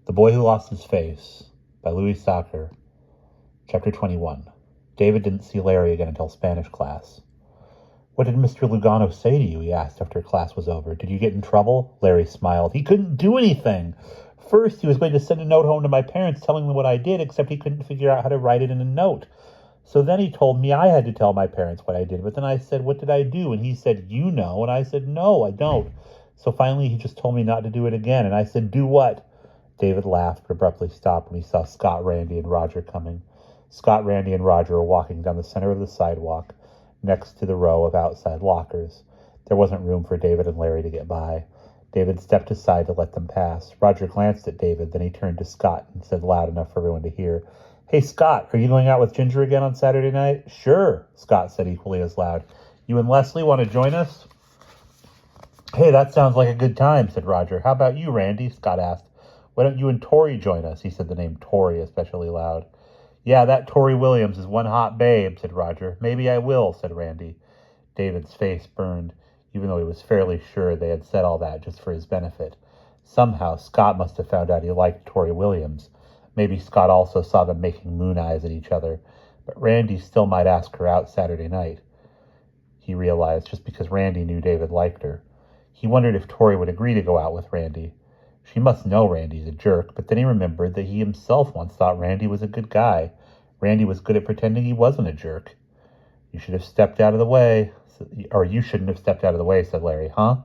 The Boy Who Lost His Face by Louis Sachar. Chapter 21. David didn't see Larry again until Spanish class. "What did Mr. Lugano say to you?" he asked after class was over. "Did you get in trouble?" Larry smiled. "He couldn't do anything. First, he was going to send a note home to my parents telling them what I did, except he couldn't figure out how to write it in a note. So then he told me I had to tell my parents what I did, but then I said, 'What did I do?' And he said, 'You know.' And I said, 'No, I don't.' So finally he just told me not to do it again, and I said, 'Do what?'" David laughed but abruptly stopped when he saw Scott, Randy, and Roger coming. Scott, Randy, and Roger were walking down the center of the sidewalk next to the row of outside lockers. There wasn't room for David and Larry to get by. David stepped aside to let them pass. Roger glanced at David, then he turned to Scott and said loud enough for everyone to hear, "Hey, Scott, are you going out with Ginger again on Saturday night?" "Sure," Scott said equally as loud. "You and Leslie want to join us?" "Hey, that sounds like a good time," said Roger. "How about you, Randy?" Scott asked. "Why don't you and Tori join us?" He said the name Tori especially loud. "Yeah, that Tori Williams is one hot babe," said Roger. "Maybe I will," said Randy. David's face burned, even though he was fairly sure they had said all that just for his benefit. Somehow, Scott must have found out he liked Tori Williams. Maybe Scott also saw them making moon eyes at each other. But Randy still might ask her out Saturday night, he realized, just because Randy knew David liked her. He wondered if Tori would agree to go out with Randy. She must know Randy's a jerk, but then he remembered that he himself once thought Randy was a good guy. Randy was good at pretending he wasn't a jerk. "You should have stepped out of the way," or "You shouldn't have stepped out of the way," said Larry. "Huh?"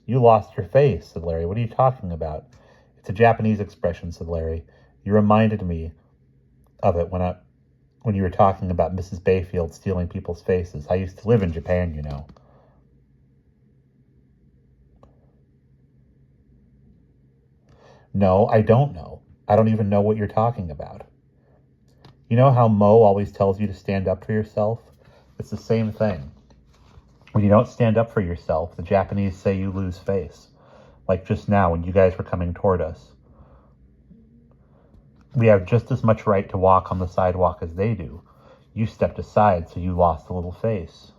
"You lost your face," said Larry. "What are you talking about?" "It's a Japanese expression," said Larry. "You reminded me of it when you were talking about Mrs. Bayfield stealing people's faces. I used to live in Japan, you know." "No, I don't know. I don't even know what you're talking about." "You know how Mo always tells you to stand up for yourself? It's the same thing. When you don't stand up for yourself, the Japanese say you lose face. Like just now when you guys were coming toward us. We have just as much right to walk on the sidewalk as they do. You stepped aside, so you lost a little face."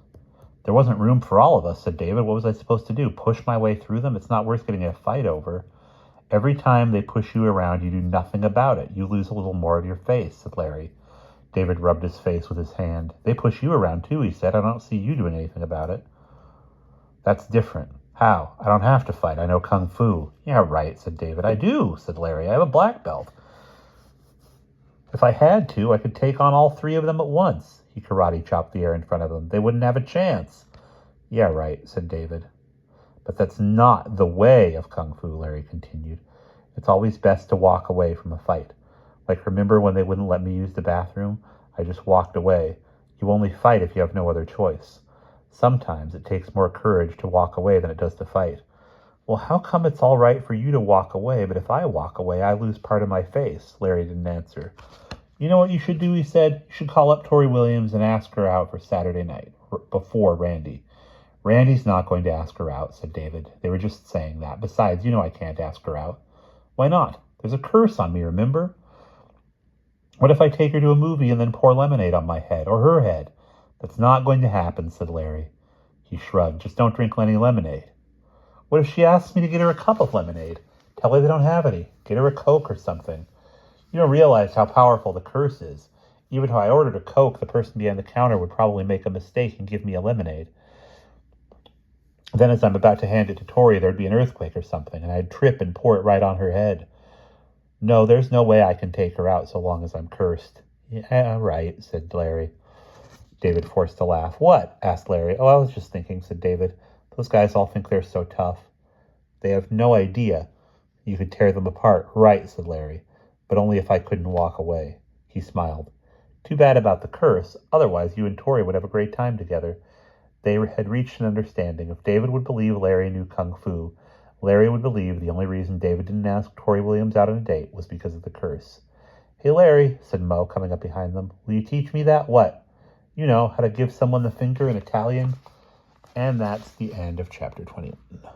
"There wasn't room for all of us," said David. "What was I supposed to do? Push my way through them? It's not worth getting in a fight over." "Every time they push you around, you do nothing about it. You lose a little more of your face," said Larry. David rubbed his face with his hand. "They push you around too," he said. "I don't see you doing anything about it." "That's different." "How?" "I don't have to fight. I know Kung Fu." "Yeah, right," said David. "I do," said Larry. "I have a black belt. If I had to, I could take on all three of them at once." He karate chopped the air in front of them. "They wouldn't have a chance." "Yeah, right," said David. "But that's not the way of Kung Fu," Larry continued. "It's always best to walk away from a fight. Like, remember when they wouldn't let me use the bathroom? I just walked away. You only fight if you have no other choice. Sometimes it takes more courage to walk away than it does to fight." "Well, how come it's all right for you to walk away, but if I walk away, I lose part of my face?" Larry didn't answer. "You know what you should do," he said. "You should call up Tori Williams and ask her out for Saturday night, before Randy." "Randy's not going to ask her out," said David. "They were just saying that. Besides, you know I can't ask her out." "Why not? There's a curse on me, remember? What if I take her to a movie and then pour lemonade on my head, or her head?" "That's not going to happen," said Larry. He shrugged. "Just don't drink any lemonade." "What if she asks me to get her a cup of lemonade?" "Tell her they don't have any. Get her a Coke or something." "You don't realize how powerful the curse is. Even if I ordered a Coke, the person behind the counter would probably make a mistake and give me a lemonade. Then as I'm about to hand it to Tori, there'd be an earthquake or something, and I'd trip and pour it right on her head. No, there's no way I can take her out so long as I'm cursed." "Yeah, right," said Larry. David forced a laugh. "What?" asked Larry. "Oh, I was just thinking," said David. "Those guys all think they're so tough. They have no idea you could tear them apart." "Right," said Larry. "But only if I couldn't walk away." He smiled. "Too bad about the curse. Otherwise, you and Tori would have a great time together." They had reached an understanding. If David would believe Larry knew Kung Fu, Larry would believe the only reason David didn't ask Tori Williams out on a date was because of the curse. "Hey, Larry," said Mo, coming up behind them. "Will you teach me that?" "What?" "You know, how to give someone the finger in Italian." And that's the end of chapter 21.